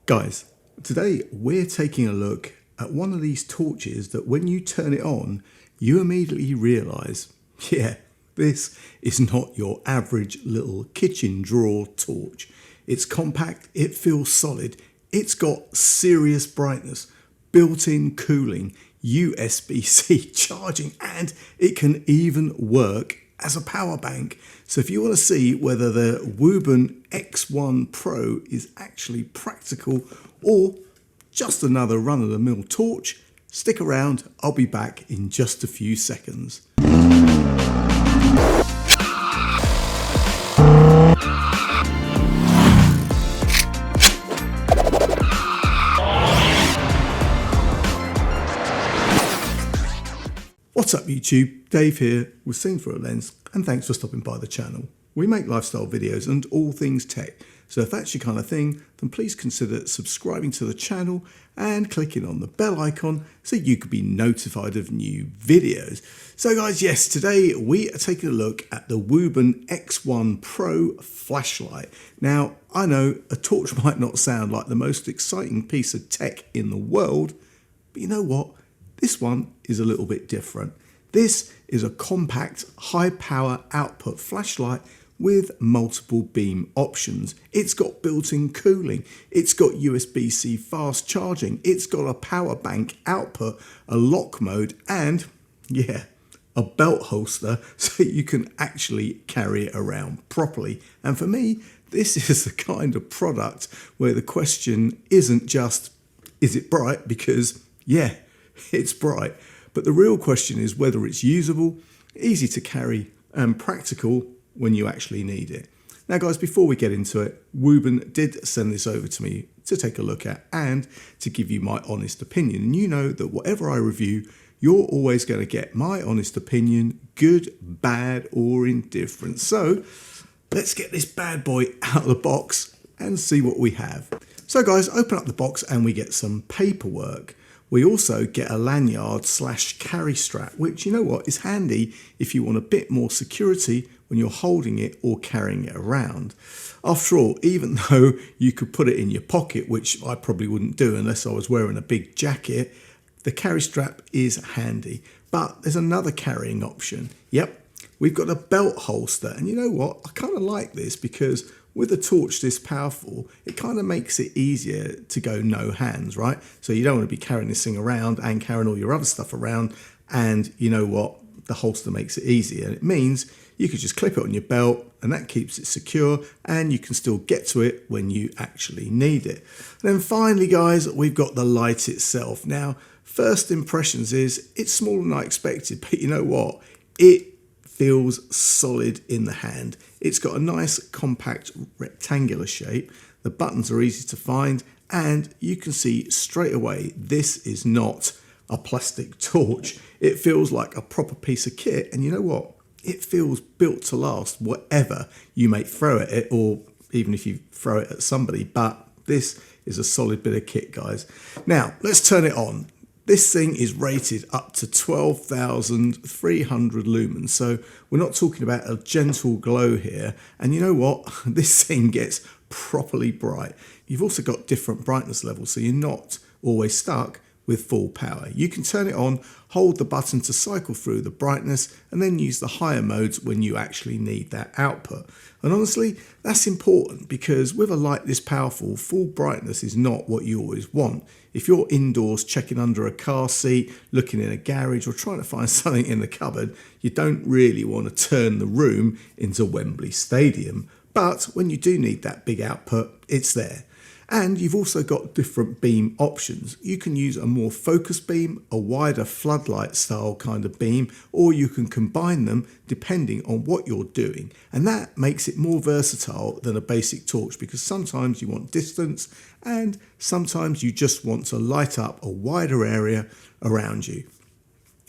Guys, today we're taking a look at one of these torches that when you turn it on, you immediately realise, yeah, this is not your average little kitchen drawer torch. It's compact, it feels solid, it's got serious brightness, built-in cooling, USB-C charging, and it can even work as a power bank. So if you want to see whether the Wuben X1 Pro is actually practical or just another run-of-the-mill torch, stick around, I'll be back in just a few seconds. What's up YouTube, Dave here with Seen Through a Lens, and thanks for stopping by the channel. We make lifestyle videos and all things tech, so if that's your kind of thing, then please consider subscribing to the channel and clicking on the bell icon so you could be notified of new videos. So guys, yes, today we are taking a look at the Wuben X1 Pro flashlight. Now, I know a torch might not sound like the most exciting piece of tech in the world, but you know what? This one is a little bit different. This is a compact, high power output flashlight with multiple beam options. It's got built-in cooling, it's got USB-C fast charging, it's got a power bank output, a lock mode, and yeah, a belt holster so you can actually carry it around properly. And for me, this is the kind of product where the question isn't just, is it bright? Because yeah, it's bright, but the real question is whether it's usable, easy to carry, and practical when you actually need it. Now guys, before we get into it, Wuben did send this over to me to take a look at and to give you my honest opinion. And you know that whatever I review, you're always going to get my honest opinion, good, bad, or indifferent. So let's get this bad boy out of the box and see what we have. So guys, open up the box and we get some paperwork. We also get a lanyard / carry strap, which you know what is handy if you want a bit more security when you're holding it or carrying it around. After all, even though you could put it in your pocket, which I probably wouldn't do unless I was wearing a big jacket, the carry strap is handy. But there's another carrying option. Yep, we've got a belt holster, and you know what? I kind of like this because with a torch this powerful, it kind of makes it easier to go no hands, right? So you don't want to be carrying this thing around and carrying all your other stuff around, and you know what? The holster makes it easier. It means you could just clip it on your belt and that keeps it secure, and you can still get to it when you actually need it. And then finally guys, we've got the light itself. Now, first impressions is it's smaller than I expected, but you know what? It feels solid in the hand. It's got a nice compact rectangular shape. The buttons are easy to find, and you can see straight away this is not a plastic torch. It feels like a proper piece of kit, and you know what? It feels built to last whatever you may throw at it, or even if you throw it at somebody, but this is a solid bit of kit, guys. Now, let's turn it on. This thing is rated up to 12,300 lumens, so we're not talking about a gentle glow here. And you know what? This thing gets properly bright. You've also got different brightness levels, so you're not always stuck with full power. You can turn it on, hold the button to cycle through the brightness, and then use the higher modes when you actually need that output. And honestly, that's important because with a light this powerful, full brightness is not what you always want. If you're indoors checking under a car seat, looking in a garage, or trying to find something in the cupboard, you don't really want to turn the room into Wembley Stadium. But when you do need that big output, it's there. And you've also got different beam options. You can use a more focused beam, a wider floodlight style kind of beam, or you can combine them depending on what you're doing. And that makes it more versatile than a basic torch, because sometimes you want distance and sometimes you just want to light up a wider area around you.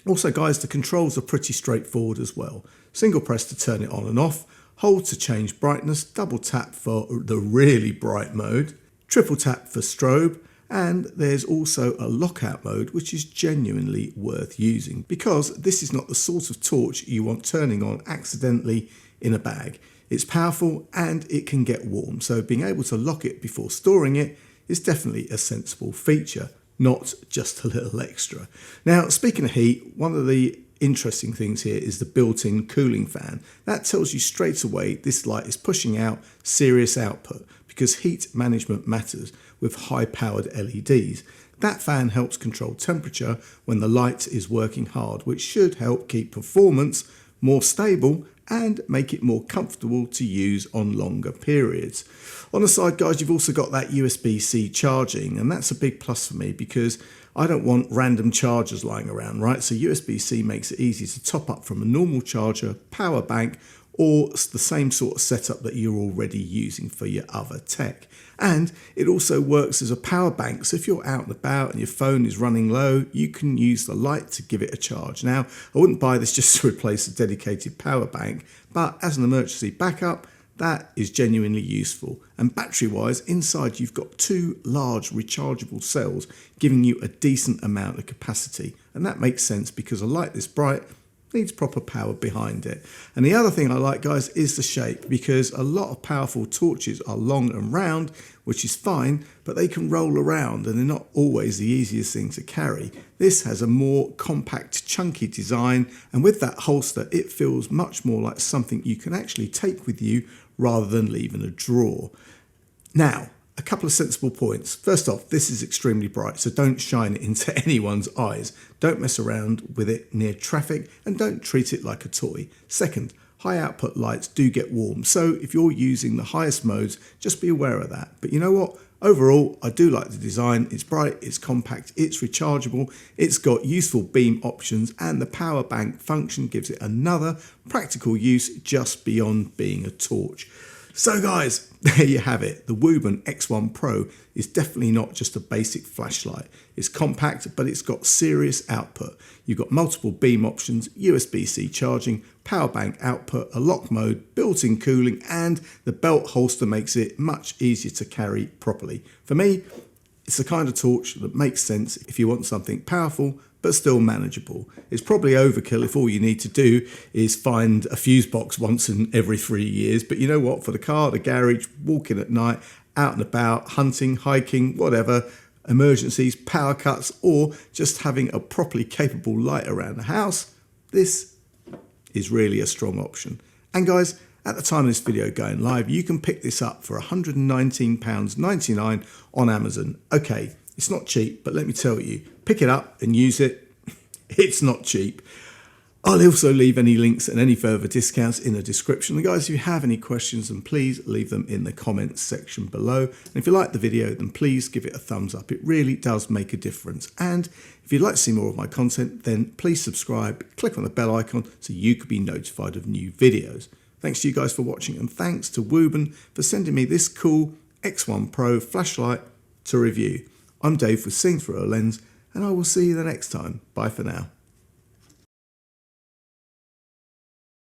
Also guys, the controls are pretty straightforward as well. Single press to turn it on and off, hold to change brightness, double tap for the really bright mode, triple tap for strobe, and there's also a lockout mode, which is genuinely worth using because this is not the sort of torch you want turning on accidentally in a bag. It's powerful and it can get warm, so being able to lock it before storing it is definitely a sensible feature, not just a little extra. Now, speaking of heat, one of the interesting things here is the built-in cooling fan. That tells you straight away this light is pushing out serious output because heat management matters with high-powered LEDs. That fan helps control temperature when the light is working hard, which should help keep performance more stable and make it more comfortable to use on longer periods. On the side, guys, you've also got that USB-C charging, and that's a big plus for me because I don't want random chargers lying around, right? So USB-C makes it easy to top up from a normal charger, power bank, or the same sort of setup that you're already using for your other tech. And it also works as a power bank, so if you're out and about and your phone is running low, you can use the light to give it a charge. Now, I wouldn't buy this just to replace a dedicated power bank, but as an emergency backup, that is genuinely useful. And battery-wise, inside you've got two large rechargeable cells giving you a decent amount of capacity. And that makes sense because a light this bright needs proper power behind it. And the other thing I like, guys, is the shape, because a lot of powerful torches are long and round, which is fine, but they can roll around and they're not always the easiest thing to carry. This has a more compact, chunky design, and with that holster, it feels much more like something you can actually take with you rather than leave in a drawer. Now, a couple of sensible points. First off, this is extremely bright, so don't shine it into anyone's eyes. Don't mess around with it near traffic and don't treat it like a toy. Second, high output lights do get warm, so if you're using the highest modes, just be aware of that. But you know what? Overall, I do like the design. It's bright, it's compact, it's rechargeable, it's got useful beam options, and the power bank function gives it another practical use just beyond being a torch. So guys, there you have it. The Wuben X1 Pro is definitely not just a basic flashlight. It's compact, but it's got serious output. You've got multiple beam options, USB-C charging, power bank output, a lock mode, built-in cooling, and the belt holster makes it much easier to carry properly. For me, it's the kind of torch that makes sense if you want something powerful but still manageable. It's probably overkill if all you need to do is find a fuse box once in every 3 years, but you know what, for the car, the garage, walking at night, out and about, hunting, hiking, whatever, emergencies, power cuts, or just having a properly capable light around the house, this is really a strong option. And guys, at the time of this video going live, you can pick this up for £119.99 on Amazon. Okay, it's not cheap, but let me tell you, pick it up and use it. It's not cheap. I'll also leave any links and any further discounts in the description. And guys, if you have any questions, then please leave them in the comments section below. And if you like the video, then please give it a thumbs up. It really does make a difference. And if you'd like to see more of my content, then please subscribe, click on the bell icon so you can be notified of new videos. Thanks to you guys for watching, and thanks to Wuben for sending me this cool X1 Pro flashlight to review. I'm Dave with Seeing Through a Lens, and I will see you the next time. Bye for now.